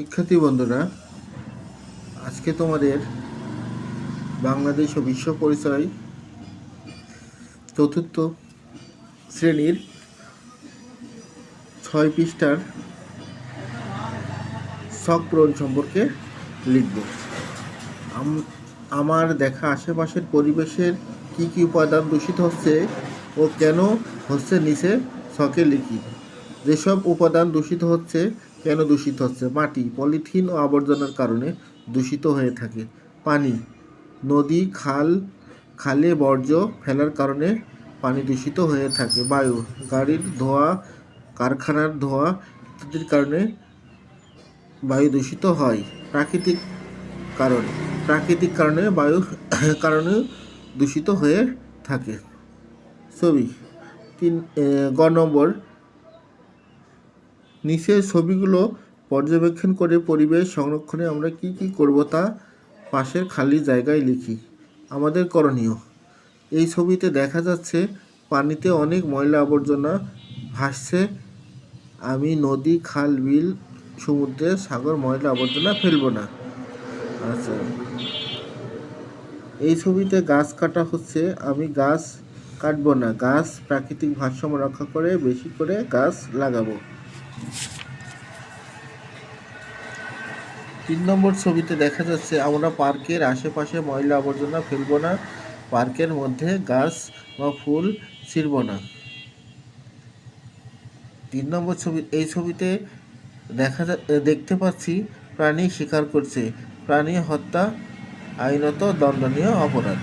শিক্ষার্থী বন্ধুরা, আজকে তোমাদের বাংলাদেশ ও বিশ্ব পরিচয় চতুর্থ শ্রেণীর 6 পৃষ্ঠার ছক পূরণ সম্পর্কে লিখব। আমার দেখা আশেপাশের পরিবেশের কি কি উপাদান দূষিত হচ্ছে ও কেন হচ্ছে নিচে ছকে লিখি। যেসব উপাদান দূষিত হচ্ছে, কেন দূষিত হচ্ছে? মাটি পলিথিন ও আবর্জনার কারণে দূষিত হয়ে থাকে। পানি, নদী খালে বর্জ্য ফেলার কারণে পানি দূষিত হয়ে থাকে। বায়ু, গাড়ির ধোঁয়া, কারখানার ধোঁয়া ইত্যাদির কারণে বায়ু দূষিত হয়। প্রাকৃতিক কারণে বায়ু কারণে দূষিত হয়ে থাকে। ছবি গ নম্বর, নিচের ছবিগুলো পর্যবেক্ষণ করে পরিবেশ সংরক্ষণে আমরা কি কি করব তা পাশের খালি জায়গায় লিখি। আমাদের করণীয়, এই ছবিতে দেখা যাচ্ছে পানিতে অনেক ময়লা আবর্জনা ভাসছে। আমি নদী, খাল, বিল, সমুদ্রে, সাগর ময়লা আবর্জনা ফেলবো না। আচ্ছা, এই ছবিতে গাছ কাটা হচ্ছে। আমি গাছ কাটবো না। গাছ প্রাকৃতিক ভারসাম্য রক্ষা করে, বেশি করে গাছ লাগাবো। 3 নম্বর ছবিতে দেখা যাচ্ছে আমরা পার্কের আশেপাশে ময়লা আবর্জনা ফেলবো না। পার্কের মধ্যে গাছ বা ফুল ছিঁড়ব না। 3 নম্বর এই ছবিতে দেখতে পাচ্ছি প্রাণী শিকার করছে। প্রাণী হত্যা আইনত দণ্ডনীয় অপরাধ।